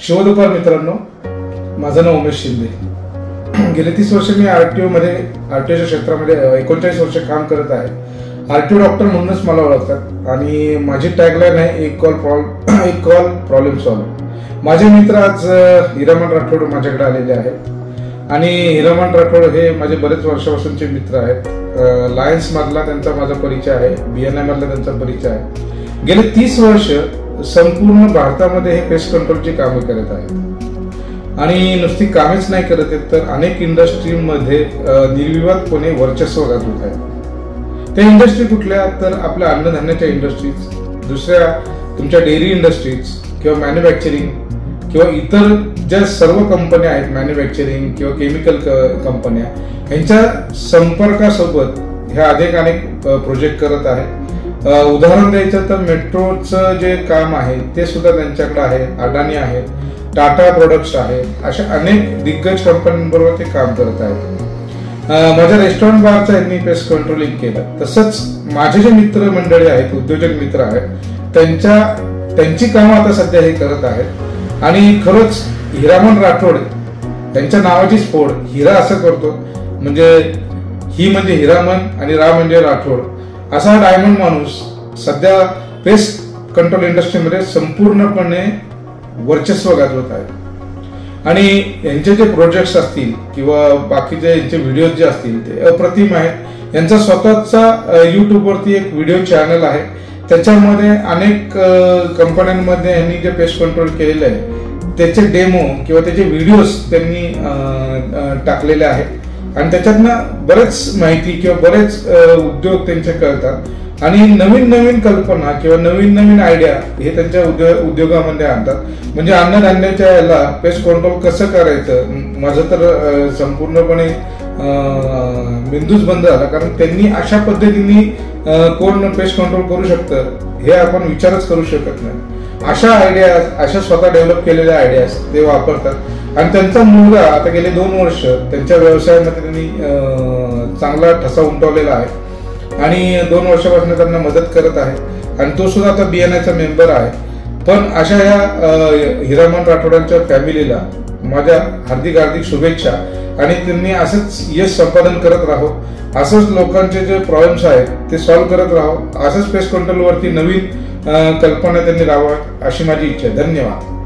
शुभदुपार मित्रांनो, माझं नाव उमेश शिंदे। गेली 30 वर्ष मी आरटीओच्या क्षेत्रामध्ये 39 वर्ष काम करत आहे। आरटीओ डॉक्टर म्हणूनच मला ओळखतात आणि माझी टॅगलाईन आहे एक कॉल प्रॉब्लेम सॉल्व्ह। माझे मित्र आज हिरामन राठोड माझ्याकडे आलेले आहेत आणि हिरामन राठोड हे माझे बरेच वर्षापासूनचे मित्र आहेत। लायन्स मधला त्यांचा माझा परिचय आहे, BNI मधला त्यांचा परिचय आहे। गेले 30 वर्ष संपूर्ण भारतामध्ये हे पेस्ट कंट्रोलची कामे करत आहेत आणि नुसती कामेच नाही करत आहेत तर अनेक इंडस्ट्रीमध्ये निर्विवादपणे वर्चस्व गाजवत आहेत। त्या इंडस्ट्री कुठल्या तर आपल्या अन्नधान्याच्या इंडस्ट्रीज, दुसऱ्या तुमच्या डेअरी इंडस्ट्रीज किंवा मॅन्युफॅक्चरिंग किंवा इतर ज्या सर्व कंपन्या आहेत, मॅन्युफॅक्चरिंग किंवा केमिकल कंपन्या, यांच्या संपर्कासोबत ह्या अनेक प्रोजेक्ट करत आहेत। उदाहरण द्यायचं तर मेट्रोचं जे काम आहे ते सुद्धा त्यांच्याकडे आहे, अडाणी आहे, टाटा प्रोडक्ट्स आहे, अशा अनेक दिग्गज कंपन्यांबरोबर ते काम करत आहेत। माझ्या रेस्टॉरंट बारचं यांनी पेस्ट कंट्रोलिंग केलं। तसंच माझे जे मित्र मंडळी आहेत, उद्योजक मित्र आहेत, त्यांची कामं आता सध्या हे करत आहेत आणि खरंच हिरामन राठोड त्यांच्या नावाचीच फोड हिरा असं करतो, म्हणजे ही म्हणजे हिरामन आणि रा म्हणजे राठोड, असा हा डायमंड माणूस सध्या पेस्ट कंट्रोल इंडस्ट्रीमध्ये संपूर्णपणे वर्चस्व गाजवत आहे। आणि यांचे जे प्रोजेक्ट्स असतील किंवा बाकीचे यांचे व्हिडिओ जे असतील ते अप्रतिम आहेत। यांचा स्वतःचा युट्यूबवरती एक व्हिडिओ चॅनल आहे, त्याच्यामध्ये अनेक कंपन्यांमध्ये यांनी जे पेस्ट कंट्रोल केलेलं आहे त्याचे डेमो किंवा त्याचे व्हिडिओज त्यांनी टाकलेले आहेत आणि त्याच्यातनं बरेच माहिती किंवा बरेच उद्योग त्यांचे कळतात आणि नवीन कल्पना किंवा नवीन आयडिया हे त्यांच्या उद्योगामध्ये आणतात। म्हणजे अन्नधान्याच्या याला पेस्ट कंट्रोल कसं करायचं, माझं तर संपूर्णपणे बिंदूच बंद झाला, कारण त्यांनी अशा पद्धतीने कोण पेस्ट कंट्रोल करू शकतं हे आपण विचारच करू शकत नाही। अशा आयडिया, अशा स्वतः डेव्हलप केलेल्या आयडियाज ते वापरतात आणि त्यांचा मुलगा आता गेले 2 वर्ष त्यांच्या व्यवसायामध्ये त्यांनी चांगला ठसा उमटवलेला आहे आणि 2 वर्षापासून त्यांना मदत करत आहे आणि तो सुद्धा आता BNIचा मेंबर आहे। पण अशा या हिरामन राठोडांच्या फॅमिलीला माझ्या हार्दिक शुभेच्छा आणि त्यांनी असंच यश संपादन करत राहो, असंच लोकांचे जे प्रॉब्लेम्स आहेत ते सॉल्व्ह करत राहो, असंच पेस्ट कंट्रोल वरती नवीन कल्पना त्यांनी राहाव्यात अशी माझी इच्छा आहे। धन्यवाद।